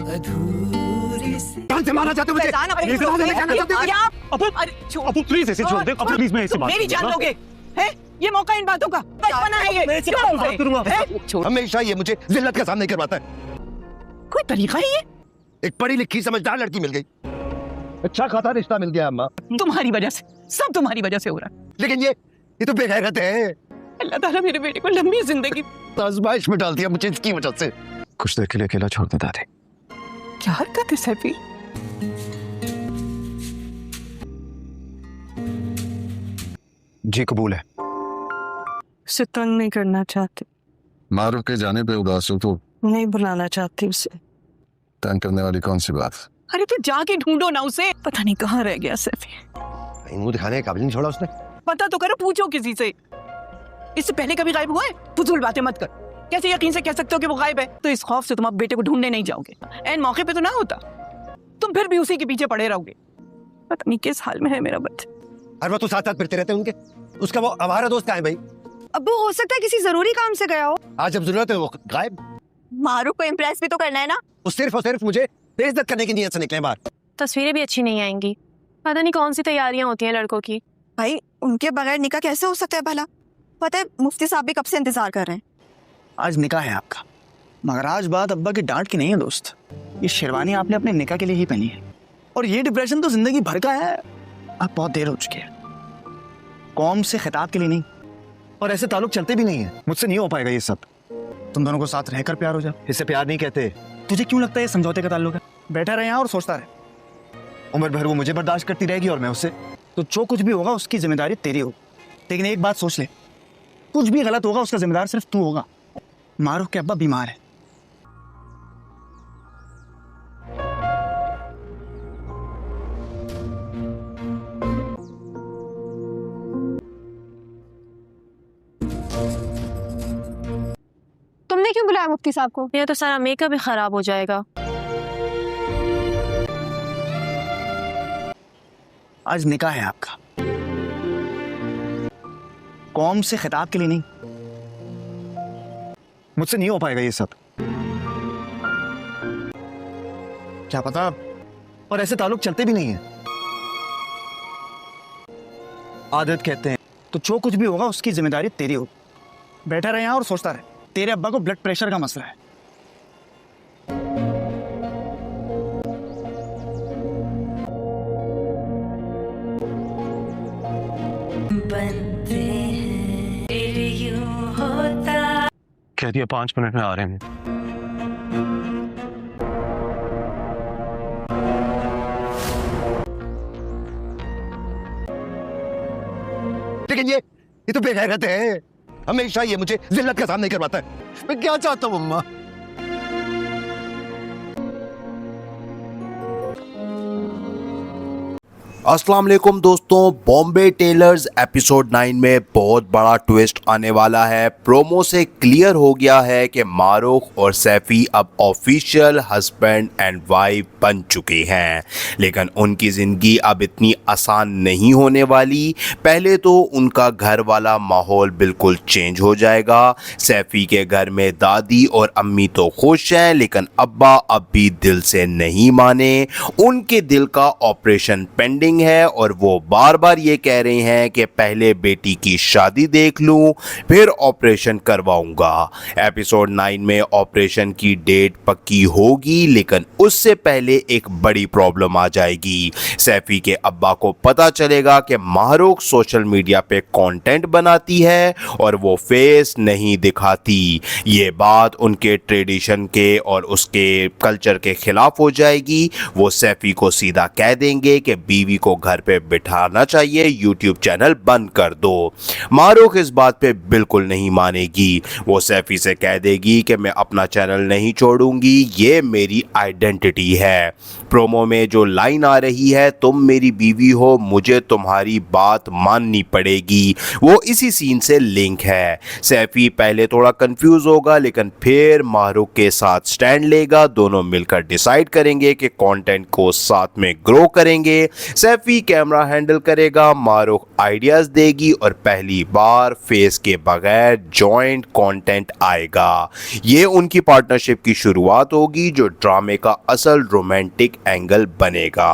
जान से मारना चाहते हो मुझे? ये इतना देने क्या चाहते हो? अबू प्लीज ऐसे छोड़ दे, अबू प्लीज मैं ऐसे बात मेरी जान लोगे हैं? ये मौका इन बातों का बचपना है ये। क्यों बात करूंगा छोड़। हमेशा ये मुझे जिल्लत का सामना करवाता है। कोई तरीका है ये? एक पढ़ी लिखी समझदार लड़की मिल गई, अच्छा खासा रिश्ता मिल गया अम्मा। तुम्हारी वजह से, सब तुम्हारी वजह से हो रहा है। लेकिन ये तो बेगैरत है। अल्लाह ताला मेरे बेटे को लंबी जिंदगी आजमाइश में डाल दिया मुझे इसकी वजह से। कुछ देर के लिए अकेला छोड़ दे दादी। क्या हरकत है सैफी? जी कबूल है। उसे तंग नहीं करना चाहती, मारूफ के जाने पे उदास हो तो नहीं बुलाना चाहती उसे। तंग करने वाली कौन सी बात? अरे तो जाके ढूंढो ना उसे। पता नहीं कहाँ रह गया सैफी। मुंह दिखाने का काबिल नहीं छोड़ा उसने। पता तो करो, पूछो किसी से। इससे पहले कभी गायब हुआ है? फजूल बातें मत कर। कैसे यकीन से कह सकते हो कि वो गायब है? तो इस खौफ से तुम अब बेटे को ढूंढने नहीं जाओगे। एन मौके पे तो ना होता, तुम फिर भी उसी के पीछे पड़े रहोगे। पता नहीं किस हाल में है मेरा बच्चा। हर वक्त तो साथ साथ फिरते रहते हैं उनके। उसका वो आवारा दोस्त कहाँ है भाई? अब्बू हो सकता है किसी जरूरी काम से गया हो। आज जब जरूरत है वो गायब। मारूफ को इम्प्रेस भी तो करना है ना। वो सिर्फ और सिर्फ मुझे बेइज्जत करने की नीयत से निकले बाहर। तस्वीरें भी अच्छी नहीं आएंगी। पता नहीं कौन सी तैयारियां होती हैं लड़कों की। भाई उनके बगैर निकाह कैसे हो सकता है भला? पता है मुफ्ती साहब भी कब से इंतजार कर रहे हैं। आज निकाह है आपका, मगर आज बात अब्बा की डांट की नहीं है दोस्त। ये शेरवानी आपने अपने निकाह के लिए ही पहनी है, और ये डिप्रेशन तो जिंदगी भर का है। आप बहुत देर हो चुकी है। कौम से खिताब के लिए नहीं, और ऐसे ताल्लुक चलते भी नहीं है। मुझसे नहीं हो पाएगा ये सब। तुम दोनों को साथ रहकर प्यार हो जाए। इसे प्यार नहीं कहते। तुझे क्यों लगता है ये समझौते का ताल्लुक है? बैठा रहे यहाँ और सोचता रहे। उम्र भर वो मुझे बर्दाश्त करती रहेगी और मैं उससे। तो जो कुछ भी होगा उसकी जिम्मेदारी तेरी होगी। लेकिन एक बात सोच ले, कुछ भी गलत होगा उसका जिम्मेदार सिर्फ तू होगा। मारूफ के अब्बा बीमार है। तुमने क्यों बुलाया मुफ्ती साहब को? ये तो सारा मेकअप ही खराब हो जाएगा। आज निकाह है आपका, कौम से खिताब के लिए नहीं। मुझसे नहीं हो पाएगा ये सब। क्या पता, और ऐसे ताल्लुक चलते भी नहीं है। आदत कहते हैं। तो जो कुछ भी होगा उसकी जिम्मेदारी तेरी होगी। बैठा रहे यहाँ और सोचता रहे। तेरे अब्बा को ब्लड प्रेशर का मसला है। कह दिया 5 मिनट में आ रहे हैं। लेकिन ये तो बेगैरत है। हमेशा ये मुझे जिल्लत का सामना करवाता है। मैं क्या चाहता हूँ अम्मा? अस्सलाम वालेकुम दोस्तों, बॉम्बे टेलर्स एपिसोड 9 में बहुत बड़ा ट्विस्ट आने वाला है। प्रोमो से क्लियर हो गया है कि मारूफ और सैफी अब ऑफिशियल हस्बैंड एंड वाइफ बन चुके हैं, लेकिन उनकी ज़िंदगी अब इतनी आसान नहीं होने वाली। पहले तो उनका घर वाला माहौल बिल्कुल चेंज हो जाएगा। सैफी के घर में दादी और अम्मी तो खुश हैं, लेकिन अब्बा अब भी दिल से नहीं माने। उनके दिल का ऑपरेशन पेंडिंग है और वो बार बार ये कह रहे हैं कि पहले बेटी की शादी देख लूं फिर ऑपरेशन करवाऊंगा। एपिसोड 9 में ऑपरेशन की डेट पक्की होगी, लेकिन उससे पहले एक बड़ी प्रॉब्लम आ जाएगी। सैफी के अब्बा को पता चलेगा कि माहरूख सोशल मीडिया पे कंटेंट बनाती है और वो फेस नहीं दिखाती। ये बात उनके ट्रेडिशन के और उसके कल्चर के खिलाफ हो जाएगी। वो सैफी को सीधा कह देंगे कि बीवी को घर पे बिठाना चाहिए, यूट्यूब चैनल बंद कर दो। मारूख इस बात पे बिल्कुल नहीं मानेगी। वो सैफी से कह देगी कि मैं अपना चैनल नहीं छोड़ूंगी, ये मेरी आइडेंटिटी है। प्रोमो में जो लाइन आ रही है, तुम मेरी बीवी हो, मुझे तुम्हारी बात माननी पड़ेगी, वो इसी सीन से लिंक है। सैफी पहले थोड़ा कंफ्यूज होगा, लेकिन फिर मारूख के साथ स्टैंड लेगा। दोनों मिलकर डिसाइड करेंगे कि कंटेंट को साथ में ग्रो करेंगे। सैफी कैमरा हैंडल करेगा, मारूख आइडियाज देगी और पहली बार फेस के बगैर जॉइंट कंटेंट आएगा। ये उनकी पार्टनरशिप की शुरुआत होगी जो ड्रामे का असल रोमांटिक एंगल बनेगा।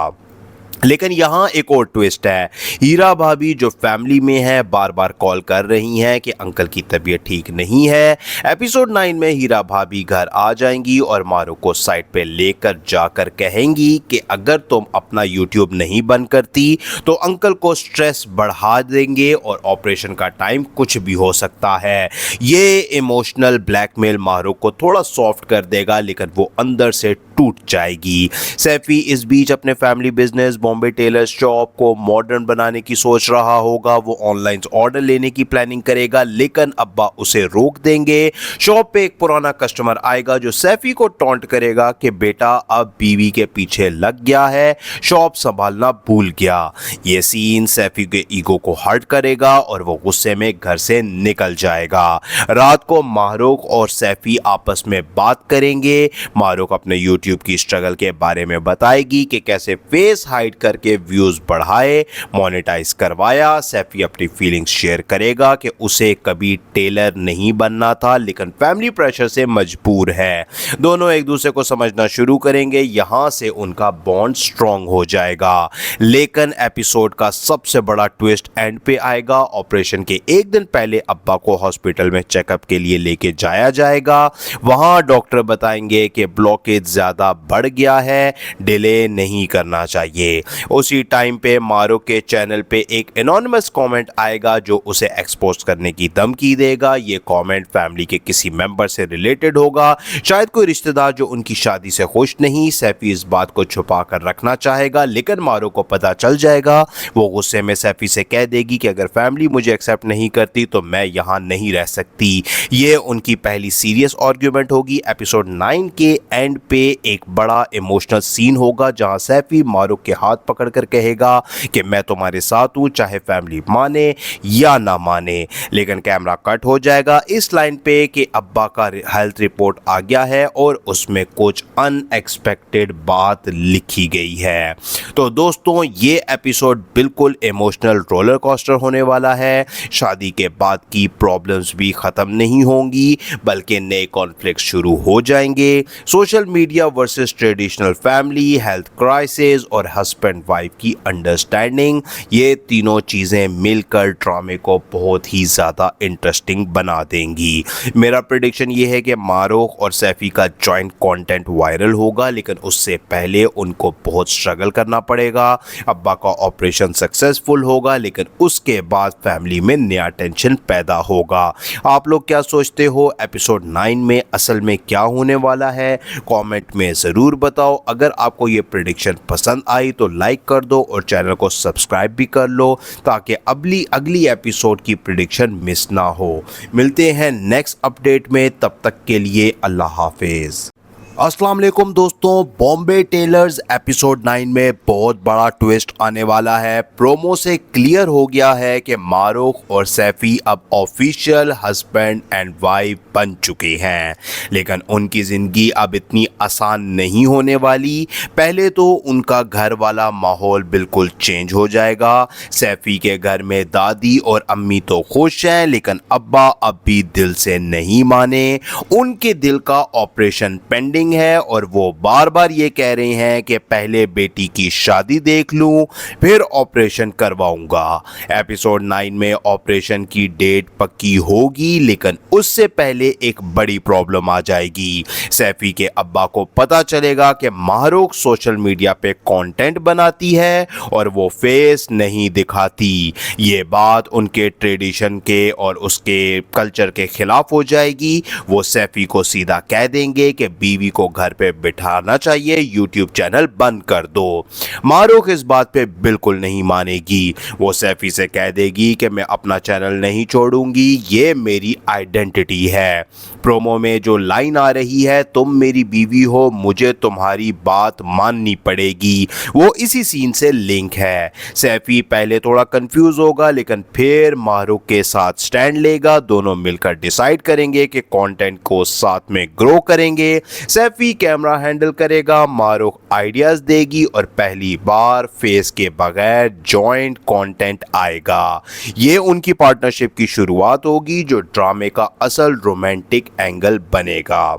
लेकिन यहाँ एक और ट्विस्ट है। हीरा भाभी जो फैमिली में है बार बार कॉल कर रही हैं कि अंकल की तबीयत ठीक नहीं है। एपिसोड 9 में हीरा भाभी घर आ जाएंगी और मारूख को साइड पे लेकर जाकर कहेंगी कि अगर तुम अपना यूट्यूब नहीं बंद करती तो अंकल को स्ट्रेस बढ़ा देंगे और ऑपरेशन का टाइम कुछ भी हो सकता है। ये इमोशनल ब्लैकमेल मारूख को थोड़ा सॉफ्ट कर देगा, लेकिन वो अंदर से टूट जाएगी। सैफी इस बीच अपने family business Bombay tailors shop को मॉडर्न बनाने की सोच रहा होगा। वो ऑनलाइन ऑर्डर लेने की प्लानिंग करेगा, लेकिन अब्बा उसे रोक देंगे। शॉप पे एक पुराना कस्टमर आएगा जो सैफी को टॉन्ट करेगा कि बेटा अब बीवी के पीछे लग गया है, शॉप संभालना भूल गया। ये सीन सैफी के ईगो को हर्ट करेगा और वो गुस्से में घर से निकल जाएगा। रात को मारूख और सैफी आपस में बात करेंगे। मारूख अपने यूट्यूब की स्ट्रगल के बारे में बताएगी कि कैसे फेस हाइड करके व्यूज बढ़ाए, मोनेटाइज करवाया। सैफी अपनी फीलिंग्स शेयर करेगा कि उसे कभी टेलर नहीं बनना था, लेकिन फैमिली प्रेशर से मजबूर है। दोनों एक दूसरे को समझना शुरू करेंगे। यहां से उनका बॉन्ड स्ट्रांग हो जाएगा। लेकिन एपिसोड का सबसे बड़ा ट्विस्ट एंड पे आएगा। ऑपरेशन के एक दिन पहले अब्बा को हॉस्पिटल में चेकअप के लिए लेके जाया जाएगा। वहां डॉक्टर बताएंगे कि ब्लॉकेज ज्यादा बढ़ गया है, डिले नहीं करना चाहिए। उसी टाइम पे मारूख के चैनल पे एक एनोनिमस कमेंट आएगा जो उसे एक्सपोज करने की धमकी देगा। ये कमेंट फैमिली के किसी मेंबर से रिलेटेड होगा, शायद कोई रिश्तेदार जो उनकी शादी से खुश नहीं। सैफी इस बात को छुपा कर रखना चाहेगा, लेकिन मारूख को पता चल जाएगा। वो गुस्से में सैफी से कह देगी कि अगर फैमिली मुझे एक्सेप्ट नहीं करती तो मैं यहाँ नहीं रह सकती। ये उनकी पहली सीरियस आर्ग्यूमेंट होगी। एपिसोड 9 के एंड पे एक बड़ा इमोशनल सीन होगा जहां सैफी मारूख के हाथ पकड़कर कहेगा कि मैं तुम्हारे साथ हूं, चाहे फैमिली माने या ना माने। लेकिन कैमरा कट हो जाएगा इस लाइन पे कि अब्बा का हेल्थ रिपोर्ट आ गया है और उसमें कुछ अनएक्सपेक्टेड बात लिखी गई है। तो दोस्तों ये एपिसोड बिल्कुल इमोशनल रोलर कोस्टर होने वाला है। शादी के बाद की प्रॉब्लम्स भी खत्म नहीं होंगी, बल्कि नए कॉन्फ्लिक्ट शुरू हो जाएंगे। Social media versus traditional family, health crisis और हस्बैंड वाइफ की अंडरस्टैंडिंग, ये तीनों चीजें मिलकर ड्रामे को बहुत ही ज्यादा इंटरेस्टिंग बना देंगी। मेरा प्रेडिक्शन ये है कि मारूख और सैफी का जॉइंट कंटेंट वायरल होगा, लेकिन उससे पहले उनको बहुत स्ट्रगल करना पड़ेगा। अब्बा का ऑपरेशन सक्सेसफुल होगा, लेकिन उसके बाद फैमिली में नया टेंशन पैदा होगा। आप लोग क्या सोचते हो एपिसोड 9 में असल में क्या होने वाला है? कमेंट में ज़रूर बताओ। अगर आपको ये प्रेडिक्शन पसंद आई तो लाइक कर दो और चैनल को सब्सक्राइब भी कर लो ताकि अगली एपिसोड की प्रेडिक्शन मिस ना हो। मिलते हैं नेक्स्ट अपडेट में, तब तक के लिए अल्लाह हाफिज। अस्सलाम वालेकुम दोस्तों, बॉम्बे टेलर्स एपिसोड 9 में बहुत बड़ा ट्विस्ट आने वाला है। प्रोमो से क्लियर हो गया है कि मारूख और सैफी अब ऑफिशियल हस्बैंड एंड वाइफ बन चुके हैं, लेकिन उनकी ज़िंदगी अब इतनी आसान नहीं होने वाली। पहले तो उनका घर वाला माहौल बिल्कुल चेंज हो जाएगा। सैफी के घर में दादी और अम्मी तो खुश हैं, लेकिन अब्बा अब भी दिल से नहीं माने। उनके दिल का ऑपरेशन पेंडिंग है और वो बार बार ये कह रहे हैं कि पहले बेटी की शादी देख लूं फिर ऑपरेशन करवाऊंगा। एपिसोड 9 में ऑपरेशन की डेट पक्की होगी, लेकिन उससे पहले एक बड़ी प्रॉब्लम आ जाएगी। सैफी के अब्बा को पता चलेगा कि मारूख सोशल मीडिया पे कंटेंट बनाती है और वो फेस नहीं दिखाती। ये बात उनके ट्रेडिशन के और उसके कल्चर के खिलाफ हो जाएगी। वो सैफी को सीधा कह देंगे कि बीवी को घर पे बिठाना चाहिए, यूट्यूब चैनल बंद कर दो। मारूख इस बात पे बिल्कुल नहीं मानेगी। वो सैफी से कह देगी कि मैं अपना चैनल नहीं छोड़ूंगी, ये मेरी आइडेंटिटी है। प्रोमो में जो लाइन आ रही है, तुम मेरी बीवी हो, मुझे तुम्हारी बात माननी पड़ेगी, वो इसी सीन से लिंक है। सैफी पहले थोड़ा कंफ्यूज होगा, लेकिन फिर मारूख के साथ स्टैंड लेगा। दोनों मिलकर डिसाइड करेंगे कि कंटेंट को साथ में ग्रो करेंगे। सैफी कैमरा हैंडल करेगा, मारूख आइडियाज देगी और पहली बार फेस के बगैर जॉइंट कंटेंट आएगा। ये उनकी पार्टनरशिप की शुरुआत होगी जो ड्रामे का असल रोमांटिक एंगल बनेगा।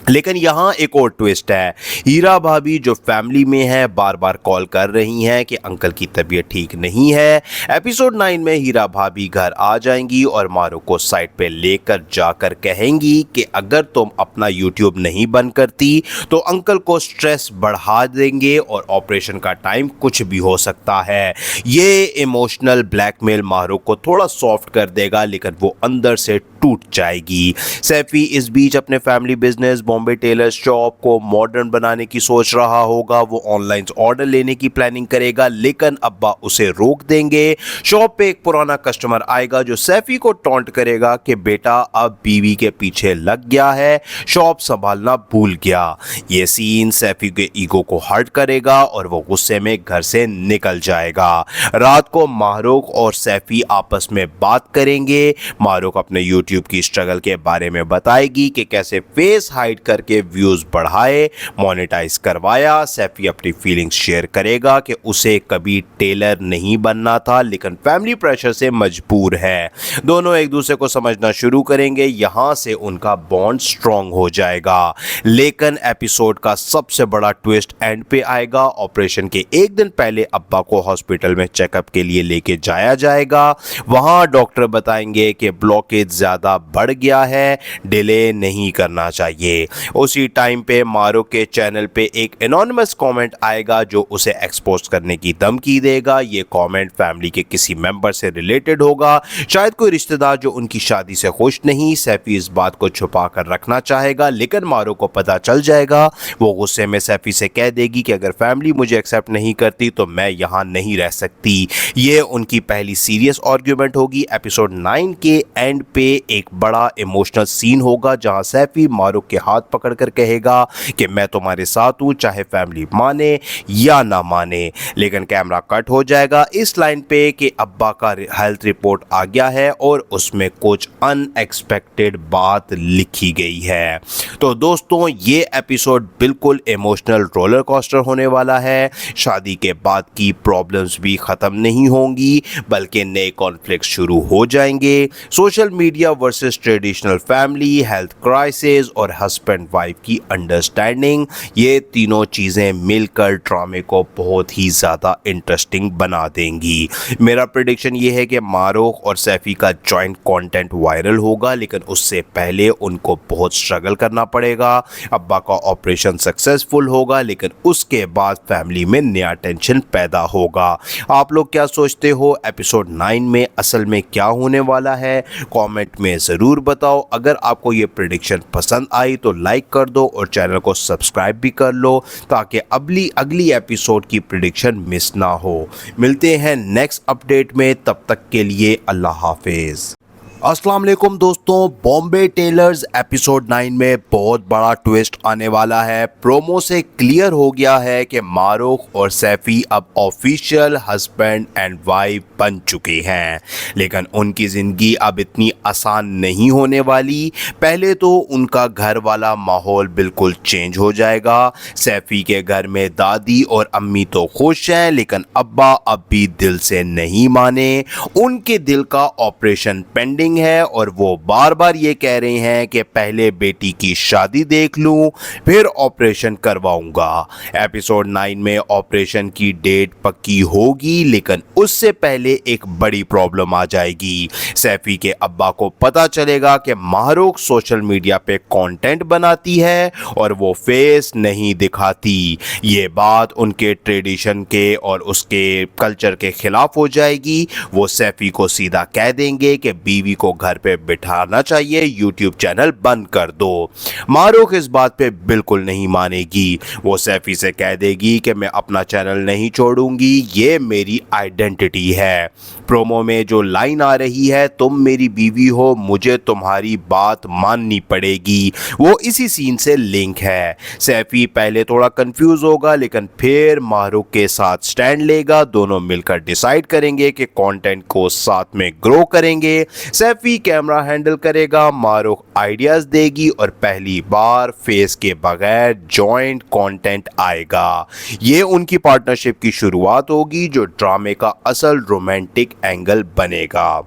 लेकिन यहाँ एक और ट्विस्ट है। हीरा भाभी जो फैमिली में है बार बार कॉल कर रही हैं कि अंकल की तबीयत ठीक नहीं है। एपिसोड 9 में हीरा भाभी घर आ जाएंगी और मारूख को साइड पे लेकर जाकर कहेंगी कि अगर तुम अपना यूट्यूब नहीं बंद करती तो अंकल को स्ट्रेस बढ़ा देंगे और ऑपरेशन का टाइम कुछ भी हो सकता है। ये इमोशनल ब्लैकमेल मारूख को थोड़ा सॉफ्ट कर देगा, लेकिन वो अंदर से टूट जाएगी। सैफी इस बीच अपने family business Bombay tailors shop को मॉडर्न बनाने की सोच रहा होगा। वो ऑनलाइन ऑर्डर लेने की प्लानिंग करेगा, लेकिन अब्बा उसे रोक देंगे। शॉप पे एक पुराना कस्टमर आएगा जो सैफी को टॉन्ट करेगा कि बेटा अब बीवी के पीछे लग गया है, शॉप संभालना भूल गया। ये सीन सैफी के ईगो को हर्ट करेगा और वो गुस्से में घर से निकल जाएगा। रात को मारूख और सैफी आपस में बात करेंगे। मारूख अपने यूट्यूब की स्ट्रगल के बारे में बताएगी कि कैसे फेस हाइड करके व्यूज बढ़ाए, मोनेटाइज करवाया। सैफी अपनी फीलिंग्स शेयर करेगा कि उसे कभी टेलर नहीं बनना था, लेकिन फैमिली प्रेशर से मजबूर है। दोनों एक दूसरे को समझना शुरू करेंगे। यहां से उनका बॉन्ड स्ट्रॉन्ग हो जाएगा। लेकिन एपिसोड का सबसे बड़ा ट्विस्ट एंड पे आएगा। ऑपरेशन के एक दिन पहले अब्बा को हॉस्पिटल में चेकअप के लिए लेके जाया जाएगा। वहां डॉक्टर बताएंगे कि ब्लॉकेज ज्यादा बढ़ गया है, डिले नहीं करना चाहिए। उसी टाइम पे मारूख के चैनल पे एक एनोनिमस कमेंट आएगा जो उसे एक्सपोज करने की धमकी देगा। ये कमेंट फैमिली के किसी मेंबर से रिलेटेड होगा, शायद कोई रिश्तेदार जो उनकी शादी से खुश नहीं। सैफी इस बात को छुपा कर रखना चाहेगा, लेकिन मारूख को पता चल जाएगा। वो गुस्से में सैफी से कह देगी कि अगर फैमिली मुझे एक्सेप्ट नहीं करती तो मैं यहाँ नहीं रह सकती। ये उनकी पहली सीरियस आर्ग्यूमेंट होगी। एपिसोड 9 के एंड पे एक बड़ा इमोशनल सीन होगा जहां सैफी मारूख के हाथ पकड़कर कहेगा कि मैं तुम्हारे साथ हूं, चाहे फैमिली माने या ना माने। लेकिन कैमरा कट हो जाएगा इस लाइन पे कि अब्बा का हेल्थ रिपोर्ट आ गया है और उसमें कुछ अनएक्सपेक्टेड बात लिखी गई है। तो दोस्तों ये एपिसोड बिल्कुल इमोशनल रोलर कोस्टर होने वाला है। शादी के बाद की प्रॉब्लम्स भी खत्म नहीं होंगी, बल्कि नए कॉन्फ्लिक्ट शुरू हो जाएंगे। Social media versus traditional family, health crisis और हस्बैंड वाइफ की अंडरस्टैंडिंग, ये तीनों चीजें मिलकर ड्रामे को बहुत ही ज्यादा इंटरेस्टिंग बना देंगी। मेरा प्रेडिक्शन ये है कि मारूख और सैफी का जॉइंट कंटेंट वायरल होगा, लेकिन उससे पहले उनको बहुत स्ट्रगल करना पड़ेगा। अब्बा का ऑपरेशन सक्सेसफुल होगा, लेकिन उसके बाद फैमिली में नया टेंशन पैदा होगा। आप लोग क्या सोचते हो एपिसोड 9 में असल में क्या होने वाला है? कमेंट में जरूर बताओ। अगर आपको ये प्रेडिक्शन पसंद आई तो लाइक कर दो और चैनल को सब्सक्राइब भी कर लो ताकि अगली एपिसोड की प्रेडिक्शन मिस ना हो। मिलते हैं नेक्स्ट अपडेट में, तब तक के लिए अल्लाह हाफिज। अस्सलाम वालेकुम दोस्तों, बॉम्बे टेलर्स एपिसोड 9 में बहुत बड़ा ट्विस्ट आने वाला है। प्रोमो से क्लियर हो गया है कि मारूख और सैफी अब ऑफिशियल हस्बैंड एंड वाइफ बन चुके हैं, लेकिन उनकी ज़िंदगी अब इतनी आसान नहीं होने वाली। पहले तो उनका घर वाला माहौल बिल्कुल चेंज हो जाएगा। सैफी के घर में दादी और अम्मी तो खुश हैं, लेकिन अब्बा अब भी दिल से नहीं माने। उनके दिल का ऑपरेशन पेंडिंग है और वो बार बार ये कह रहे हैं कि पहले बेटी की शादी देख लूं फिर ऑपरेशन करवाऊंगा। एपिसोड 9 में ऑपरेशन की डेट पक्की होगी, लेकिन उससे पहले एक बड़ी प्रॉब्लम आ जाएगी। सैफी के अब्बा को पता चलेगा कि मारूख सोशल मीडिया पे कंटेंट बनाती है और वो फेस नहीं दिखाती। ये बात उनके ट्रेडिशन के और उसके कल्चर के खिलाफ हो जाएगी। वो सैफी को सीधा कह देंगे कि बीवी को घर पे बिठाना चाहिए, यूट्यूब चैनल बंद कर दो। मारूख इस बात पे बिल्कुल नहीं मानेगी। वो सैफी से कह देगी कि मैं अपना चैनल नहीं छोड़ूंगी, ये मेरी आइडेंटिटी है। प्रोमो में जो लाइन आ रही है, तुम मेरी बीवी हो, मुझे तुम्हारी बात माननी पड़ेगी, वो इसी सीन से लिंक है। सैफी पहले थोड़ा कंफ्यूज होगा, लेकिन फिर मारूख के साथ स्टैंड लेगा। दोनों मिलकर डिसाइड करेंगे कि कंटेंट को साथ में ग्रो करेंगे। सैफी कैमरा हैंडल करेगा, मारूख आइडियाज देगी और पहली बार फेस के बगैर जॉइंट कंटेंट आएगा। ये उनकी पार्टनरशिप की शुरुआत होगी जो ड्रामे का असल रोमांटिक एंगल बनेगा।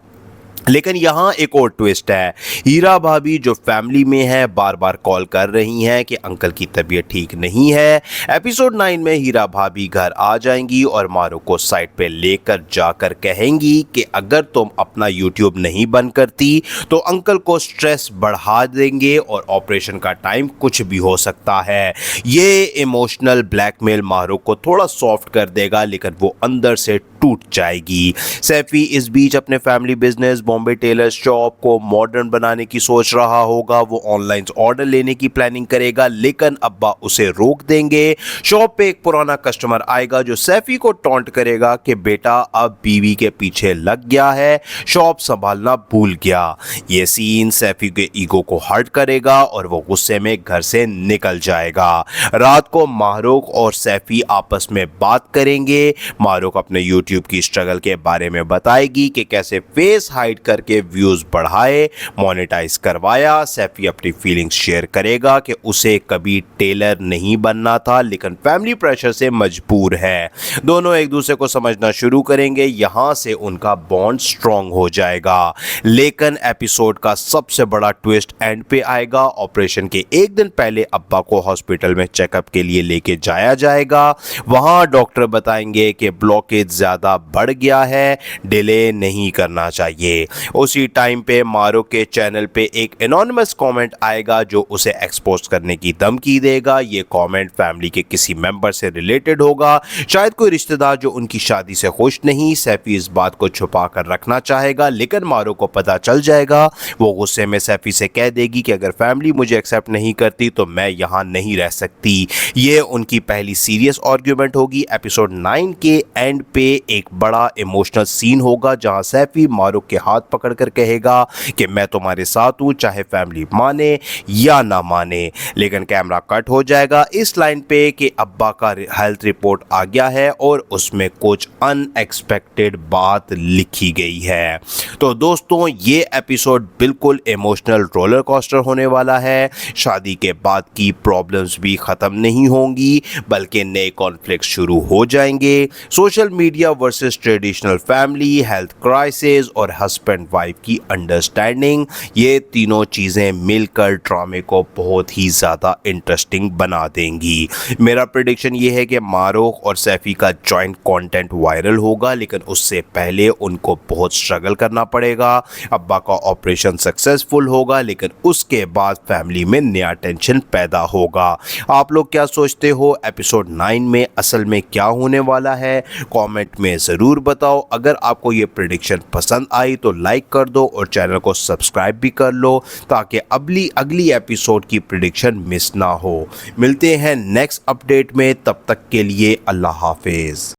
लेकिन यहाँ एक और ट्विस्ट है। हीरा भाभी जो फैमिली में है बार बार कॉल कर रही हैं कि अंकल की तबीयत ठीक नहीं है। एपिसोड 9 में हीरा भाभी घर आ जाएंगी और मारूख को साइड पे लेकर जाकर कहेंगी कि अगर तुम अपना यूट्यूब नहीं बंद करती तो अंकल को स्ट्रेस बढ़ा देंगे और ऑपरेशन का टाइम कुछ भी हो सकता है। ये इमोशनल ब्लैकमेल मारूख को थोड़ा सॉफ्ट कर देगा, लेकिन वो अंदर से टूट जाएगी। सैफी इस बीच अपने family business Bombay Taylor shop को मॉडर्न बनाने की सोच रहा होगा। वो ऑनलाइन ऑर्डर लेने की प्लानिंग करेगा, लेकिन अब्बा उसे रोक देंगे। शॉप पे एक पुराना कस्टमर आएगा जो सैफी को टॉन्ट करेगा कि बेटा अब बीवी के पीछे लग गया है, शॉप संभालना भूल गया। ये सीन सैफी के ईगो को हर्ट करेगा और वो गुस्से में घर से निकल जाएगा। रात को मारूख और सैफी आपस में बात करेंगे। मारूख अपने यूट्यूब की स्ट्रगल के बारे में बताएगी कि कैसे फेस हाइड करके व्यूज बढ़ाए, मोनेटाइज करवाया। सैफी अपनी फीलिंग्स शेयर करेगा कि उसे कभी टेलर नहीं बनना था, लेकिन फैमिली प्रेशर से मजबूर है। दोनों एक दूसरे को समझना शुरू करेंगे। यहां से उनका बॉन्ड स्ट्रांग हो जाएगा। लेकिन एपिसोड का सबसे बड़ा ट्विस्ट एंड पे आएगा। ऑपरेशन के एक दिन पहले अब्बा को हॉस्पिटल में चेकअप के लिए लेके जाया जाएगा। वहां डॉक्टर बताएंगे कि ब्लॉकेज ज्यादा बढ़ गया है, डिले नहीं करना चाहिए। उसी टाइम पे मारूख के चैनल पे एक एनोनिमस कमेंट आएगा जो उसे एक्सपोज करने की धमकी देगा। ये कमेंट फैमिली के किसी मेंबर से रिलेटेड होगा, शायद कोई रिश्तेदार जो उनकी शादी से खुश नहीं। सैफी इस बात को छुपा कर रखना चाहेगा, लेकिन मारूख को पता चल जाएगा। वो गुस्से में सैफी से कह देगी कि अगर फैमिली मुझे एक्सेप्ट नहीं करती तो मैं यहाँ नहीं रह सकती। ये उनकी पहली सीरियस आर्ग्यूमेंट होगी। एपिसोड 9 के एंड पे एक बड़ा इमोशनल सीन होगा जहां सैफी मारूख के हाथ पकड़कर कहेगा कि मैं तुम्हारे साथ हूं, चाहे फैमिली माने या ना माने। लेकिन कैमरा कट हो जाएगा इस लाइन पे कि अब्बा का हेल्थ रिपोर्ट आ गया है और उसमें कुछ अनएक्सपेक्टेड बात लिखी गई है। तो दोस्तों ये एपिसोड बिल्कुल इमोशनल रोलर कोस्टर होने वाला है। शादी के बाद की प्रॉब्लम्स भी खत्म नहीं होंगी, बल्कि नए कॉन्फ्लिक्ट शुरू हो जाएंगे। Social media versus traditional family, health crisis और हस्बैंड वाइफ की अंडरस्टैंडिंग, ये तीनों चीजें मिलकर ड्रामे को बहुत ही ज्यादा इंटरेस्टिंग बना देंगी। मेरा प्रेडिक्शन ये है कि मारूख और सैफी का जॉइंट कंटेंट वायरल होगा, लेकिन उससे पहले उनको बहुत स्ट्रगल करना पड़ेगा। अब्बा का ऑपरेशन सक्सेसफुल होगा, लेकिन उसके बाद फैमिली में नया टेंशन पैदा होगा। आप लोग क्या सोचते हो एपिसोड 9 में असल में क्या होने वाला है? कमेंट में ज़रूर बताओ। अगर आपको ये प्रेडिक्शन पसंद आई तो लाइक कर दो और चैनल को सब्सक्राइब भी कर लो ताकि अगली एपिसोड की प्रेडिक्शन मिस ना हो। मिलते हैं नेक्स्ट अपडेट में, तब तक के लिए अल्लाह हाफिज़।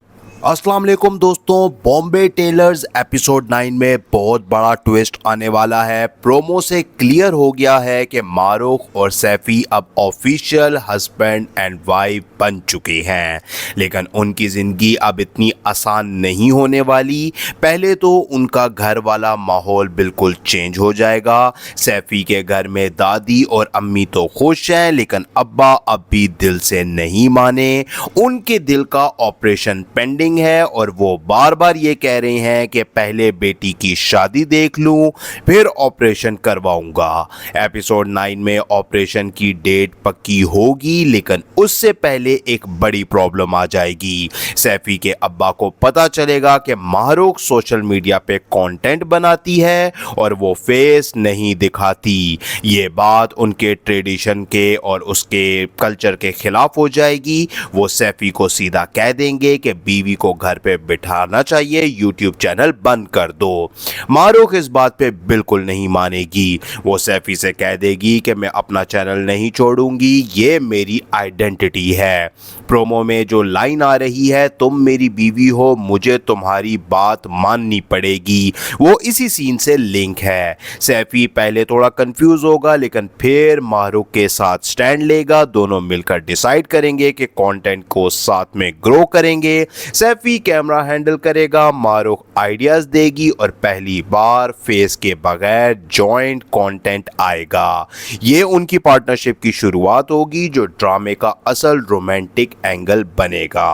अस्सलाम वालेकुम दोस्तों, बॉम्बे टेलर्स एपिसोड 9 में बहुत बड़ा ट्विस्ट आने वाला है। प्रोमो से क्लियर हो गया है कि मारूख और सैफी अब ऑफिशियल हस्बैंड एंड वाइफ बन चुके हैं, लेकिन उनकी ज़िंदगी अब इतनी आसान नहीं होने वाली। पहले तो उनका घर वाला माहौल बिल्कुल चेंज हो जाएगा। सैफी के घर में दादी और अम्मी तो खुश हैं, लेकिन अब्बा अब भी दिल से नहीं माने। उनके दिल का ऑपरेशन पेंडिंग है और वो बार बार ये कह रहे हैं कि पहले बेटी की शादी देख लूं फिर ऑपरेशन करवाऊंगा। एपिसोड 9 में ऑपरेशन की डेट पक्की होगी, लेकिन उससे पहले एक बड़ी प्रॉब्लम आ जाएगी। सैफी के अब्बा को पता चलेगा कि मारूख सोशल मीडिया पे कंटेंट बनाती है और वो फेस नहीं दिखाती। ये बात उनके ट्रेडिशन के और उसके कल्चर के खिलाफ हो जाएगी। वो सैफी को सीधा कह देंगे कि बीवी को घर पे बिठाना चाहिए, यूट्यूब चैनल बंद कर दो। मारूख इस बात पे बिल्कुल नहीं मानेगी। वो सैफी से कह देगी कि मैं अपना चैनल नहीं छोड़ूंगी, ये मेरी आइडेंटिटी है। प्रोमो में जो लाइन आ रही है, तुम मेरी बीवी हो, मुझे तुम्हारी बात माननी पड़ेगी, वो इसी सीन से लिंक है। सैफी पहले थोड़ा कंफ्यूज होगा, लेकिन फिर मारूख के साथ स्टैंड लेगा। दोनों मिलकर डिसाइड करेंगे कि कंटेंट को साथ में ग्रो करेंगे। सैफी कैमरा हैंडल करेगा, मारूख आइडियाज देगी और पहली बार फेस के बगैर जॉइंट कंटेंट आएगा। ये उनकी पार्टनरशिप की शुरुआत होगी जो ड्रामे का असल रोमांटिक एंगल बनेगा।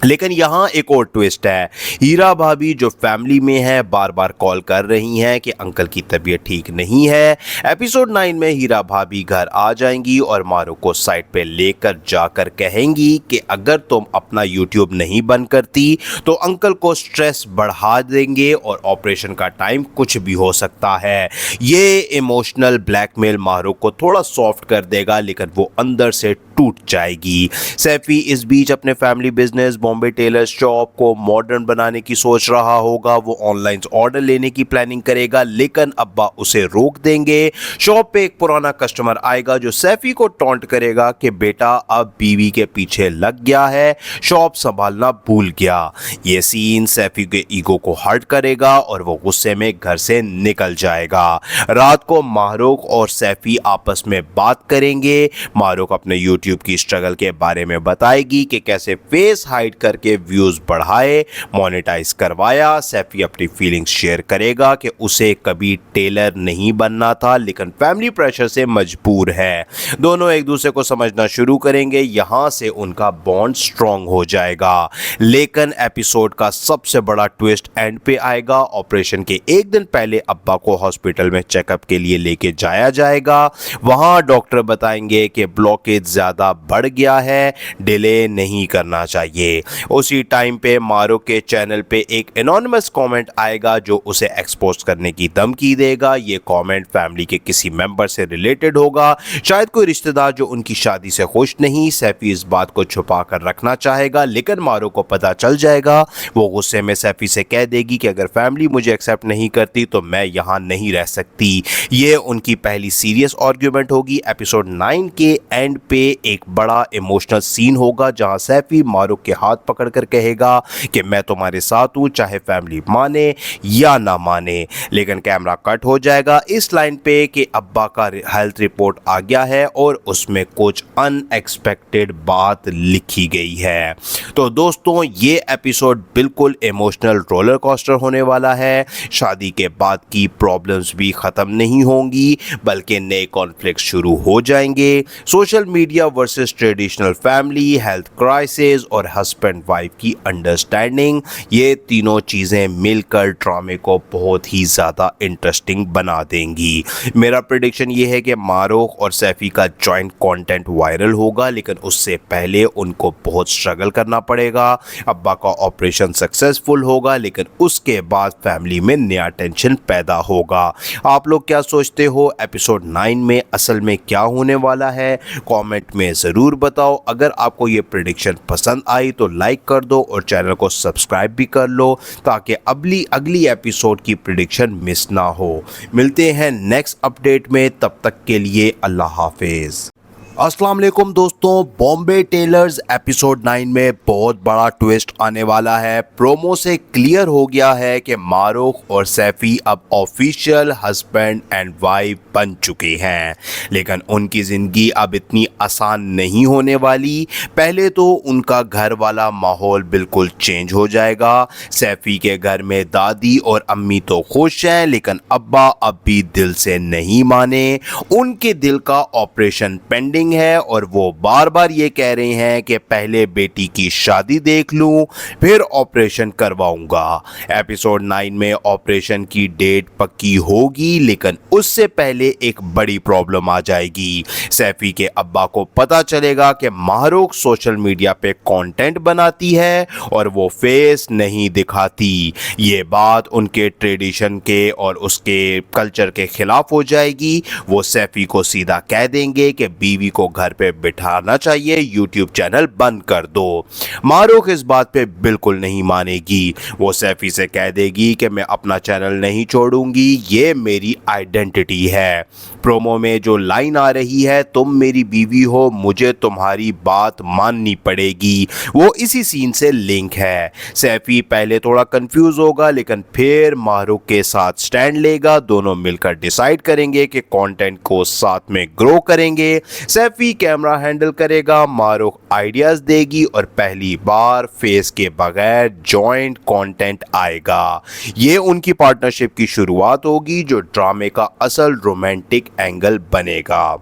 लेकिन यहाँ एक और ट्विस्ट है। हीरा भाभी जो फैमिली में है बार बार कॉल कर रही हैं कि अंकल की तबीयत ठीक नहीं है। एपिसोड 9 में हीरा भाभी घर आ जाएंगी और मारूख को साइड पे लेकर जाकर कहेंगी कि अगर तुम अपना यूट्यूब नहीं बंद करती तो अंकल को स्ट्रेस बढ़ा देंगे और ऑपरेशन का टाइम कुछ भी हो सकता है। ये इमोशनल ब्लैकमेल मारूख को थोड़ा सॉफ्ट कर देगा, लेकिन वो अंदर से टूट जाएगी। सैफी इस बीच अपने family business Bombay tailors shop को मॉडर्न बनाने की सोच रहा होगा। वो ऑनलाइन ऑर्डर लेने की प्लानिंग करेगा, लेकिन अब्बा उसे रोक देंगे। शॉप पे एक पुराना कस्टमर आएगा जो सैफी को टॉन्ट करेगा कि बेटा अब बीवी के पीछे लग गया है, शॉप संभालना भूल गया। ये सीन सैफी के ईगो को हर्ट करेगा और वो गुस्से में घर से निकल जाएगा। रात को मारूख और सैफी आपस में बात करेंगे। मारूख अपने यूट्यूब की स्ट्रगल के बारे में बताएगी कि कैसे फेस हाइड करके व्यूज बढ़ाए, मोनेटाइज करवाया। सैफी अपनी फीलिंग्स शेयर करेगा कि उसे कभी टेलर नहीं बनना था, लेकिन फैमिली प्रेशर से मजबूर है। दोनों एक दूसरे को समझना शुरू करेंगे। यहां से उनका बॉन्ड स्ट्रांग हो जाएगा। लेकिन एपिसोड का सबसे बड़ा ट्विस्ट एंड पे आएगा। ऑपरेशन के एक दिन पहले अब्बा को हॉस्पिटल में चेकअप के लिए लेके जाया जाएगा। वहां डॉक्टर बताएंगे कि ब्लॉकेज ज्यादा बढ़ गया है, डिले नहीं करना चाहिए। उसी टाइम पे मारूख के चैनल पे एक एनोनिमस कमेंट आएगा जो उसे एक्सपोज करने की धमकी देगा। ये कमेंट फैमिली के किसी मेंबर से रिलेटेड होगा, शायद कोई रिश्तेदार जो उनकी शादी से खुश नहीं। सैफी इस बात को छुपा कर रखना चाहेगा, लेकिन मारूख को पता चल जाएगा। वो गुस्से में सैफी से कह देगी कि अगर फैमिली मुझे एक्सेप्ट नहीं करती तो मैं यहाँ नहीं रह सकती। ये उनकी पहली सीरियस आर्ग्यूमेंट होगी। एपिसोड 9 के एंड पे एक बड़ा इमोशनल सीन होगा जहां सैफी मारूख के हाथ पकड़कर कहेगा कि मैं तुम्हारे साथ हूं, चाहे फैमिली माने या ना माने। लेकिन कैमरा कट हो जाएगा इस लाइन पे कि अब्बा का हेल्थ रिपोर्ट आ गया है और उसमें कुछ अनएक्सपेक्टेड बात लिखी गई है। तो दोस्तों ये एपिसोड बिल्कुल इमोशनल रोलर कोस्टर होने वाला है। शादी के बाद की प्रॉब्लम्स भी खत्म नहीं होंगी, बल्कि नए कॉन्फ्लिक्ट शुरू हो जाएंगे। Social media versus traditional family, health crisis और हस्बैंड वाइफ की अंडरस्टैंडिंग, ये तीनों चीजें मिलकर ड्रामे को बहुत ही ज्यादा इंटरेस्टिंग बना देंगी। मेरा प्रेडिक्शन ये है कि मारूख और सैफी का जॉइंट कंटेंट वायरल होगा, लेकिन उससे पहले उनको बहुत स्ट्रगल करना पड़ेगा। अब्बा का ऑपरेशन सक्सेसफुल होगा, लेकिन उसके बाद फैमिली में नया टेंशन पैदा होगा। आप लोग क्या सोचते हो एपिसोड 9 में असल में क्या होने वाला है? कमेंट में ज़रूर बताओ। अगर आपको ये प्रेडिक्शन पसंद आई तो लाइक कर दो और चैनल को सब्सक्राइब भी कर लो ताकि अगली एपिसोड की प्रेडिक्शन मिस ना हो। मिलते हैं नेक्स्ट अपडेट में, तब तक के लिए अल्लाह हाफिज। अस्सलाम वालेकुम दोस्तों, बॉम्बे टेलर्स एपिसोड 9 में बहुत बड़ा ट्विस्ट आने वाला है। प्रोमो से क्लियर हो गया है कि मारूख और सैफी अब ऑफिशियल हस्बैंड एंड वाइफ बन चुके हैं, लेकिन उनकी ज़िंदगी अब इतनी आसान नहीं होने वाली। पहले तो उनका घर वाला माहौल बिल्कुल चेंज हो जाएगा। सैफी के घर में दादी और अम्मी तो खुश हैं, लेकिन अब्बा अब भी दिल से नहीं माने। उनके दिल का ऑपरेशन पेंडिंग है और वो बार बार ये कह रहे हैं कि पहले बेटी की शादी देख लूं फिर ऑपरेशन करवाऊंगा। एपिसोड 9 में ऑपरेशन की डेट पक्की होगी, लेकिन उससे पहले एक बड़ी प्रॉब्लम आ जाएगी। सैफी के अब्बा को पता चलेगा कि मारूख सोशल मीडिया पे कंटेंट बनाती है और वो फेस नहीं दिखाती। ये बात उनके ट्रेडिशन के और उसके कल्चर के खिलाफ हो जाएगी। वो सैफी को सीधा कह देंगे कि बीवी को घर पे बिठाना चाहिए, यूट्यूब चैनल बंद कर दो। मारूख इस बात पे बिल्कुल नहीं मानेगी। वो सैफी से कह देगी कि मैं अपना चैनल नहीं छोड़ूंगी, ये मेरी आइडेंटिटी है। प्रोमो में जो लाइन आ रही है, तुम मेरी बीवी हो, मुझे तुम्हारी बात माननी पड़ेगी, वो इसी सीन से लिंक है। सैफी पहले थोड़ा कंफ्यूज होगा, लेकिन फिर मारूख के साथ स्टैंड लेगा। दोनों मिलकर डिसाइड करेंगे कि कंटेंट को साथ में ग्रो करेंगे। सैफी कैमरा हैंडल करेगा, मारूख आइडियाज देगी और पहली बार फेस के बगैर जॉइंट कंटेंट आएगा। ये उनकी पार्टनरशिप की शुरुआत होगी जो ड्रामे का असल रोमांटिक एंगल बनेगा।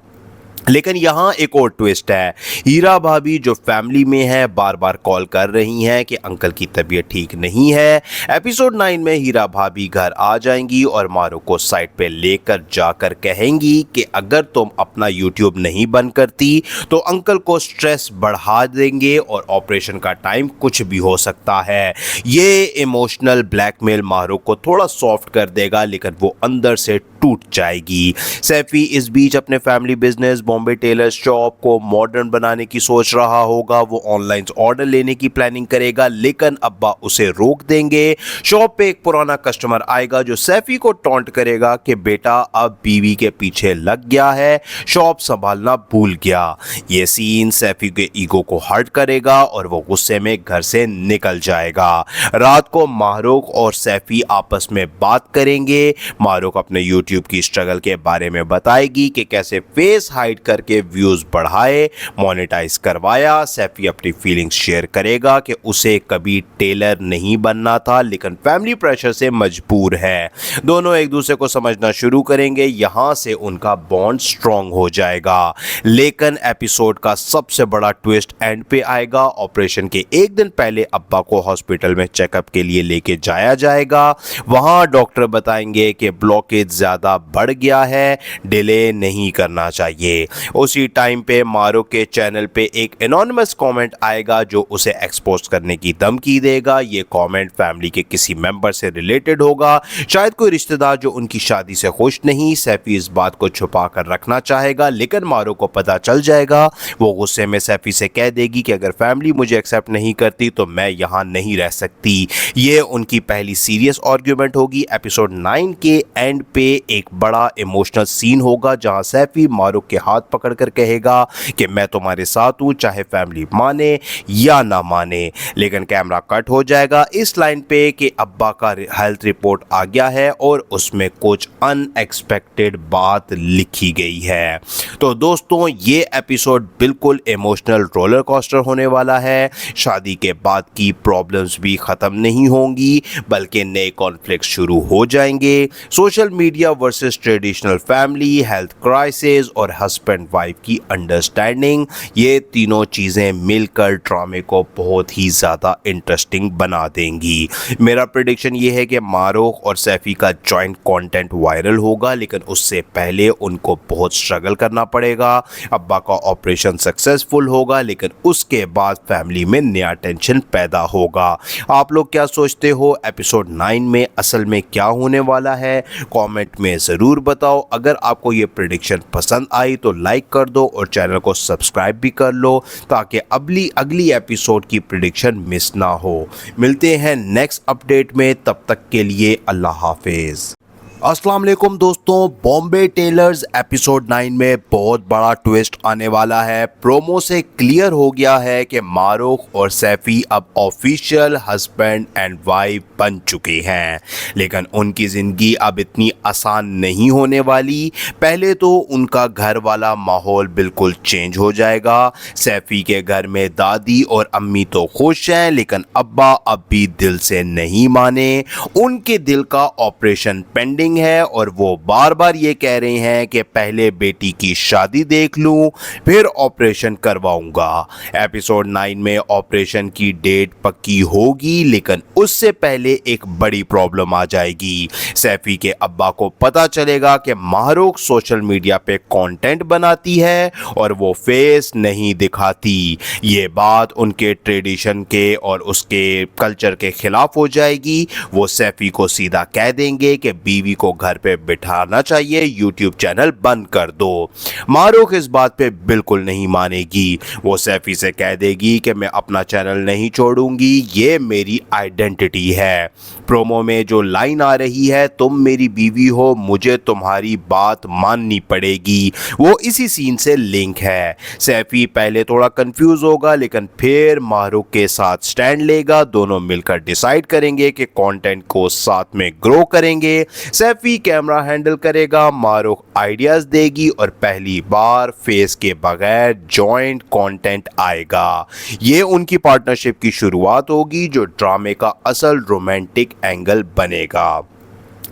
लेकिन यहाँ एक और ट्विस्ट है। हीरा भाभी जो फैमिली में है बार बार कॉल कर रही हैं कि अंकल की तबीयत ठीक नहीं है। एपिसोड 9 में हीरा भाभी घर आ जाएंगी और मारूख को साइड पे लेकर जाकर कहेंगी कि अगर तुम अपना यूट्यूब नहीं बंद करती तो अंकल को स्ट्रेस बढ़ा देंगे और ऑपरेशन का टाइम कुछ भी हो सकता है। ये इमोशनल ब्लैकमेल मारूख को थोड़ा सॉफ्ट कर देगा, लेकिन वो अंदर से टूट जाएगी। सैफी इस बीच अपने family business Bombay tailors shop को मॉडर्न बनाने की सोच रहा होगा। वो ऑनलाइन ऑर्डर लेने की प्लानिंग करेगा, लेकिन अब्बा उसे रोक देंगे। शॉप पे एक पुराना कस्टमर आएगा जो सैफी को टॉन्ट करेगा कि बेटा अब बीवी के पीछे लग गया है, शॉप संभालना भूल गया। ये सीन सैफी के ईगो को हर्ट करेगा और वो गुस्से में घर से निकल जाएगा। रात को मारूख और सैफी आपस में बात करेंगे। मारूख अपने यूट्यूब की स्ट्रगल के बारे में बताएगी कि कैसे फेस हाइड करके व्यूज बढ़ाए, मोनेटाइज करवाया। सैफी अपनी फीलिंग्स शेयर करेगा कि उसे कभी टेलर नहीं बनना था, लेकिन फैमिली प्रेशर से मजबूर है। दोनों एक दूसरे को समझना शुरू करेंगे। यहां से उनका बॉन्ड स्ट्रॉन्ग हो जाएगा। लेकिन एपिसोड का सबसे बड़ा ट्विस्ट एंड पे आएगा। ऑपरेशन के एक दिन पहले अब्बा को हॉस्पिटल में चेकअप के लिए लेके जाया जाएगा। वहां डॉक्टर बताएंगे कि ब्लॉकेज ज्यादा बढ़ गया है, डिले नहीं करना चाहिए। उसी टाइम पे मारूख के चैनल पे एक एनोनिमस कमेंट आएगा जो उसे एक्सपोज करने की धमकी देगा। ये कमेंट फैमिली के किसी मेंबर से रिलेटेड होगा, शायद कोई रिश्तेदार जो उनकी शादी से खुश नहीं। सैफी इस बात को छुपा कर रखना चाहेगा, लेकिन मारूख को पता चल जाएगा। वो गुस्से में सैफी से कह देगी कि अगर फैमिली मुझे एक्सेप्ट नहीं करती तो मैं यहाँ नहीं रह सकती। ये उनकी पहली सीरियस आर्ग्यूमेंट होगी। एपिसोड 9 के एंड पे एक बड़ा इमोशनल सीन होगा जहां सैफी मारूख के हाथ पकड़कर कहेगा कि मैं तुम्हारे साथ हूं, चाहे फैमिली माने या ना माने। लेकिन कैमरा कट हो जाएगा इस लाइन पे कि अब्बा का हेल्थ रिपोर्ट आ गया है और उसमें कुछ अनएक्सपेक्टेड बात लिखी गई है। तो दोस्तों ये एपिसोड बिल्कुल इमोशनल रोलर कोस्टर होने वाला है। शादी के बाद की प्रॉब्लम्स भी खत्म नहीं होंगी, बल्कि नए कॉन्फ्लिक्ट शुरू हो जाएंगे। Social media versus traditional family, health crisis और हस्बैंड वाइफ की अंडरस्टैंडिंग, ये तीनों चीजें मिलकर ड्रामे को बहुत ही ज्यादा इंटरेस्टिंग बना देंगी। मेरा प्रेडिक्शन ये है कि मारूख और सैफी का जॉइंट कंटेंट वायरल होगा, लेकिन उससे पहले उनको बहुत स्ट्रगल करना पड़ेगा। अब्बा का ऑपरेशन सक्सेसफुल होगा, लेकिन उसके बाद फैमिली में नया टेंशन पैदा होगा। आप लोग क्या सोचते हो एपिसोड 9 में असल में क्या होने वाला है? कमेंट में ज़रूर बताओ। अगर आपको ये प्रेडिक्शन पसंद आई तो लाइक कर दो और चैनल को सब्सक्राइब भी कर लो ताकि अगली एपिसोड की प्रेडिक्शन मिस ना हो। मिलते हैं नेक्स्ट अपडेट में, तब तक के लिए अल्लाह हाफिज। अस्सलाम वालेकुम दोस्तों, बॉम्बे टेलर्स एपिसोड 9 में बहुत बड़ा ट्विस्ट आने वाला है। प्रोमो से क्लियर हो गया है कि मारूख और सैफी अब ऑफिशियल हस्बैंड एंड वाइफ बन चुके हैं, लेकिन उनकी ज़िंदगी अब इतनी आसान नहीं होने वाली। पहले तो उनका घर वाला माहौल बिल्कुल चेंज हो जाएगा। सैफी के घर में दादी और अम्मी तो खुश हैं, लेकिन अब्बा अब भी दिल से नहीं माने। उनके दिल का ऑपरेशन पेंडिंग है और वो बार बार ये कह रहे हैं कि पहले बेटी की शादी देख लूं फिर ऑपरेशन करवाऊंगा। एपिसोड 9 में ऑपरेशन की डेट पक्की होगी, लेकिन उससे पहले एक बड़ी प्रॉब्लम आ जाएगी। सैफी के अब्बा को पता चलेगा कि मारूख सोशल मीडिया पे कंटेंट बनाती है और वो फेस नहीं दिखाती। ये बात उनके ट्रेडिशन के और उसके कल्चर के खिलाफ हो जाएगी। वो सैफी को सीधा कह देंगे कि बीवी को घर पे बिठाना चाहिए, यूट्यूब चैनल बंद कर दो। मारूख इस बात पे बिल्कुल नहीं मानेगी। वो सैफी से कह देगी कि मैं अपना चैनल नहीं छोड़ूंगी, ये मेरी आइडेंटिटी है। प्रोमो में जो लाइन आ रही है, तुम मेरी बीवी हो, मुझे तुम्हारी बात माननी पड़ेगी, वो इसी सीन से लिंक है। सैफी पहले थोड़ा कंफ्यूज होगा, लेकिन फिर मारूख के साथ स्टैंड लेगा। दोनों मिलकर डिसाइड करेंगे कि कंटेंट को साथ में ग्रो करेंगे। सैफी कैमरा हैंडल करेगा, मारूख आइडियाज देगी और पहली बार फेस के बगैर जॉइंट कंटेंट आएगा। ये उनकी पार्टनरशिप की शुरुआत होगी जो ड्रामे का असल रोमांटिक एंगल बनेगा।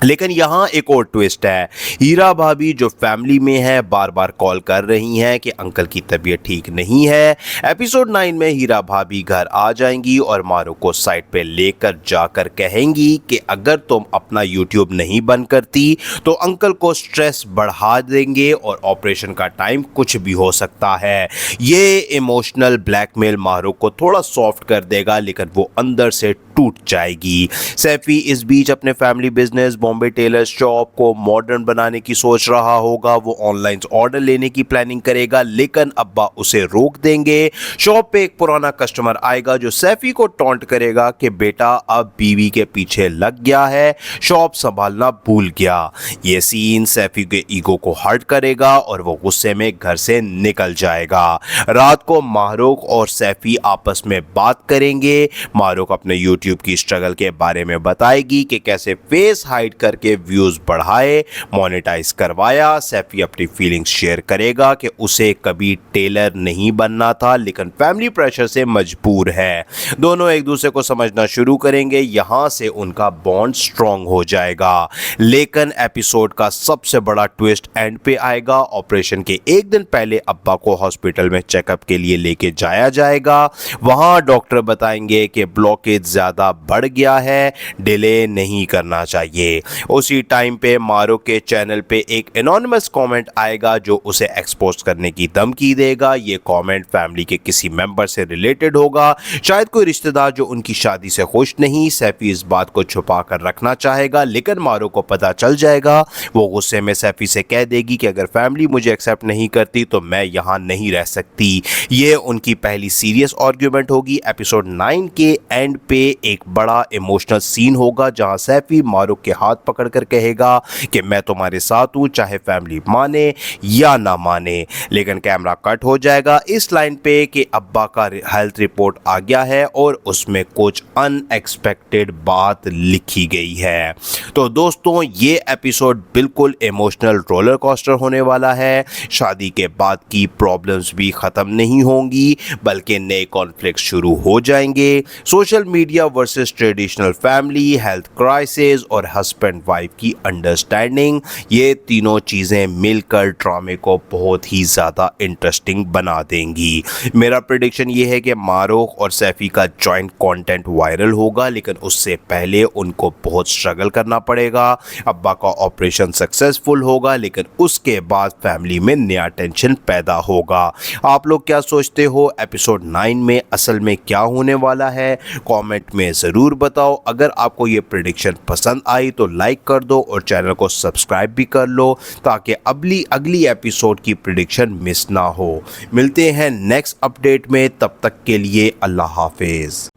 लेकिन यहाँ एक और ट्विस्ट है। हीरा भाभी जो फैमिली में है बार बार कॉल कर रही हैं कि अंकल की तबीयत ठीक नहीं है। एपिसोड 9 में हीरा भाभी घर आ जाएंगी और मारूख को साइड पे लेकर जाकर कहेंगी कि अगर तुम अपना यूट्यूब नहीं बंद करती तो अंकल को स्ट्रेस बढ़ा देंगे और ऑपरेशन का टाइम कुछ भी हो सकता है। ये इमोशनल ब्लैकमेल मारूख को थोड़ा सॉफ्ट कर देगा, लेकिन वो अंदर से टूट जाएगी। सैफी इस बीच अपने family business Bombay Taylor shop को मॉडर्न बनाने की सोच रहा होगा। वो ऑनलाइन ऑर्डर लेने की प्लानिंग करेगा, लेकिन अब्बा उसे रोक देंगे। शॉप पे एक पुराना कस्टमर आएगा जो सैफी को टॉन्ट करेगा कि बेटा अब बीवी के पीछे लग गया है, शॉप संभालना भूल गया। ये सीन सैफी के ईगो को हर्ट करेगा और वो गुस्से में घर से निकल जाएगा। रात को मारूख और सैफी आपस में बात करेंगे। मारूख अपने यूट्यूब की स्ट्रगल के बारे में बताएगी कि कैसे फेस हाइड करके व्यूज बढ़ाए, मोनेटाइज करवाया। सैफी अपनी फीलिंग्स शेयर करेगा कि उसे कभी टेलर नहीं बनना था, लेकिन फैमिली प्रेशर से मजबूर है। दोनों एक दूसरे को समझना शुरू करेंगे। यहां से उनका बॉन्ड स्ट्रांग हो जाएगा। लेकिन एपिसोड का सबसे बड़ा ट्विस्ट एंड पे आएगा। ऑपरेशन के एक दिन पहले अब्बा को हॉस्पिटल में चेकअप के लिए लेके जाया जाएगा। वहां डॉक्टर बताएंगे कि ब्लॉकेज ज्यादा बढ़ गया है, डिले नहीं करना चाहिए। उसी टाइम पे मारूख के चैनल पे एक एनोनिमस कमेंट आएगा जो उसे एक्सपोज करने की धमकी देगा। ये कमेंट फैमिली के किसी मेंबर से रिलेटेड होगा, शायद कोई रिश्तेदार जो उनकी शादी से खुश नहीं। सैफी इस बात को छुपा कर रखना चाहेगा, लेकिन मारूख को पता चल जाएगा। वो गुस्से में सैफी से कह देगी कि अगर फैमिली मुझे एक्सेप्ट नहीं करती तो मैं यहाँ नहीं रह सकती। ये उनकी पहली सीरियस आर्ग्यूमेंट होगी। एपिसोड 9 के एंड पे एक बड़ा इमोशनल सीन होगा जहां सैफी मारूख के हाथ पकड़कर कहेगा कि मैं तुम्हारे साथ हूं, चाहे फैमिली माने या ना माने। लेकिन कैमरा कट हो जाएगा इस लाइन पे कि अब्बा का हेल्थ रिपोर्ट आ गया है और उसमें कुछ अनएक्सपेक्टेड बात लिखी गई है। तो दोस्तों ये एपिसोड बिल्कुल इमोशनल रोलर कोस्टर होने वाला है। शादी के बाद की प्रॉब्लम्स भी खत्म नहीं होंगी, बल्कि नए कॉन्फ्लिक्ट शुरू हो जाएंगे। Social media versus traditional family, health crisis और हस्बैंड वाइफ की अंडरस्टैंडिंग, ये तीनों चीजें मिलकर ड्रामे को बहुत ही ज्यादा इंटरेस्टिंग बना देंगी। मेरा प्रेडिक्शन ये है कि मारूख और सैफी का जॉइंट कंटेंट वायरल होगा, लेकिन उससे पहले उनको बहुत स्ट्रगल करना पड़ेगा। अब्बा का ऑपरेशन सक्सेसफुल होगा, लेकिन उसके बाद फैमिली में नया टेंशन पैदा होगा। आप लोग क्या सोचते हो एपिसोड 9 में असल में क्या होने वाला है? कमेंट में ज़रूर बताओ। अगर आपको ये प्रेडिक्शन पसंद आई तो लाइक कर दो और चैनल को सब्सक्राइब भी कर लो ताकि अगली एपिसोड की प्रेडिक्शन मिस ना हो। मिलते हैं नेक्स्ट अपडेट में, तब तक के लिए अल्लाह हाफिज।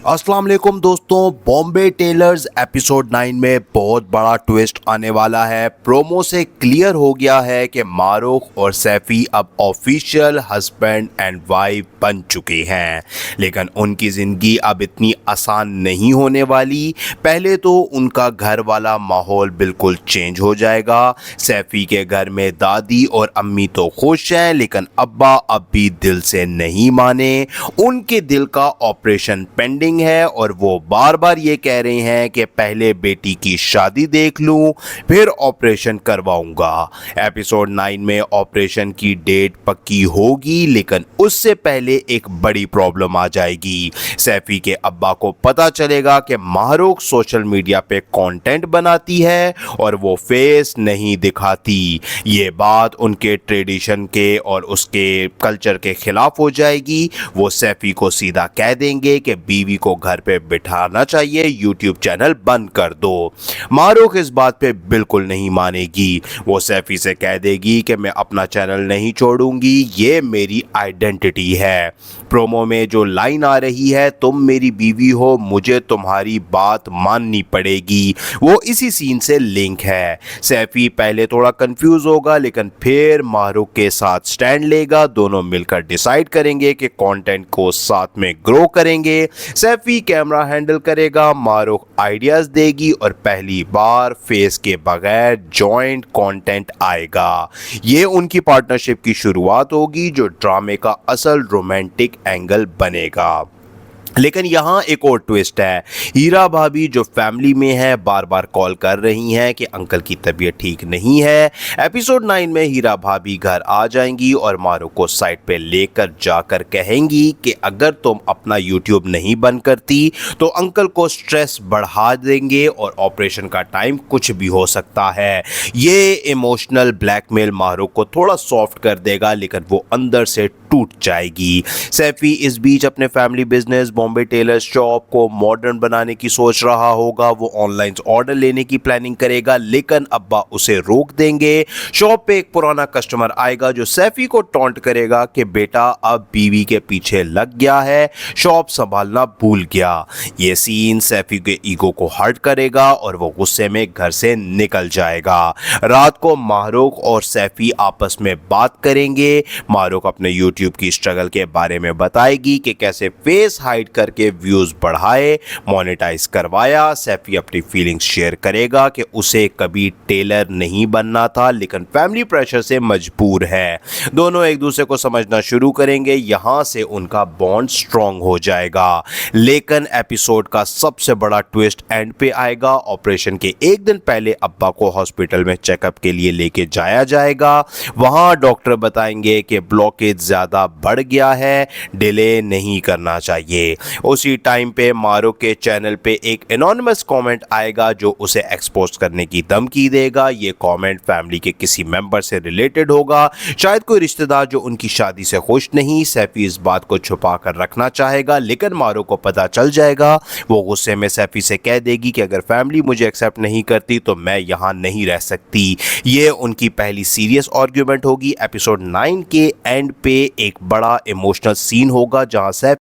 अस्सलाम वालेकुम दोस्तों, बॉम्बे टेलर्स एपिसोड 9 में बहुत बड़ा ट्विस्ट आने वाला है। प्रोमो से क्लियर हो गया है कि मारूख और सैफी अब ऑफिशियल हस्बैंड एंड वाइफ बन चुके हैं, लेकिन उनकी ज़िंदगी अब इतनी आसान नहीं होने वाली। पहले तो उनका घर वाला माहौल बिल्कुल चेंज हो जाएगा। सैफी के घर में दादी और अम्मी तो खुश हैं, लेकिन अब्बा अब भी दिल से नहीं माने। उनके दिल का ऑपरेशन पेंडिंग है और वो बार बार ये कह रहे हैं कि पहले बेटी की शादी देख लूं फिर ऑपरेशन करवाऊंगा। एपिसोड 9 में ऑपरेशन की डेट पक्की होगी, लेकिन उससे पहले एक बड़ी प्रॉब्लम आ जाएगी। सैफी के अब्बा को पता चलेगा कि मारूख सोशल मीडिया पे कंटेंट बनाती है और वो फेस नहीं दिखाती। ये बात उनके ट्रेडिशन के और उसके कल्चर के खिलाफ हो जाएगी। वो सैफी को सीधा कह देंगे कि बीवी को घर पे बिठाना चाहिए, यूट्यूब चैनल बंद कर दो। मारूख इस बात पे बिल्कुल नहीं मानेगी। वो सैफी से कह देगी कि मैं अपना चैनल नहीं छोड़ूंगी, ये मेरी आइडेंटिटी है। प्रोमो में जो लाइन आ रही है, तुम मेरी बीवी हो, मुझे तुम्हारी बात माननी पड़ेगी, वो इसी सीन से लिंक है। सैफी पहले थोड़ा कंफ्यूज होगा, लेकिन फिर मारूख के साथ स्टैंड लेगा। दोनों मिलकर डिसाइड करेंगे कि कंटेंट को साथ में ग्रो करेंगे। सैफी कैमरा हैंडल करेगा, मारूख आइडियाज देगी और पहली बार फेस के बगैर जॉइंट कंटेंट आएगा। ये उनकी पार्टनरशिप की शुरुआत होगी जो ड्रामे का असल रोमांटिक एंगल बनेगा। लेकिन यहाँ एक और ट्विस्ट है। हीरा भाभी जो फैमिली में है बार बार कॉल कर रही हैं कि अंकल की तबीयत ठीक नहीं है। एपिसोड 9 में हीरा भाभी घर आ जाएंगी और मारूख को साइड पे लेकर जाकर कहेंगी कि अगर तुम अपना यूट्यूब नहीं बंद करती तो अंकल को स्ट्रेस बढ़ा देंगे और ऑपरेशन का टाइम कुछ भी हो सकता है। ये इमोशनल ब्लैकमेल मारूख को थोड़ा सॉफ्ट कर देगा, लेकिन वो अंदर से टूट जाएगी। सैफी इस बीच अपने family business Bombay Taylor shop को मॉडर्न बनाने की सोच रहा होगा। वो ऑनलाइन ऑर्डर लेने की प्लानिंग करेगा, लेकिन अब्बा उसे रोक देंगे। शॉप पे एक पुराना कस्टमर आएगा जो सैफी को टॉन्ट करेगा कि बेटा अब बीवी के पीछे लग गया है, शॉप संभालना भूल गया। ये सीन सैफी के ईगो को हर्ट करेगा और वो गुस्से में घर से निकल जाएगा। रात को मारूख और सैफी आपस में बात करेंगे। मारूख अपने यूट्यूब की स्ट्रगल के बारे में बताएगी कि कैसे फेस हाइड करके व्यूज बढ़ाए, मोनेटाइज करवाया। सैफी अपनी फीलिंग्स शेयर करेगा कि उसे कभी टेलर नहीं बनना था, लेकिन फैमिली प्रेशर से मजबूर है। दोनों एक दूसरे को समझना शुरू करेंगे। यहां से उनका बॉन्ड स्ट्रांग हो जाएगा। लेकिन एपिसोड का सबसे बड़ा ट्विस्ट एंड पे आएगा। ऑपरेशन के एक दिन पहले अब्बा को हॉस्पिटल में चेकअप के लिए लेके जाया जाएगा। वहां डॉक्टर बताएंगे कि ब्लॉकेज ज्यादा बढ़ गया है, डिले नहीं करना चाहिए। उसी टाइम पे मारूख के चैनल पे एक एनोनिमस कमेंट आएगा जो उसे एक्सपोज करने की धमकी देगा। ये कमेंट फैमिली के किसी मेंबर से रिलेटेड होगा, शायद कोई रिश्तेदार जो उनकी शादी से खुश नहीं। सैफी इस बात को छुपा कर रखना चाहेगा, लेकिन मारूख को पता चल जाएगा। वो गुस्से में सैफी से कह देगी कि अगर फैमिली मुझे एक्सेप्ट नहीं करती तो मैं यहाँ नहीं रह सकती। ये उनकी पहली सीरियस आर्ग्यूमेंट होगी। एपिसोड 9 के एंड पे एक बड़ा इमोशनल सीन होगा जहां सैफी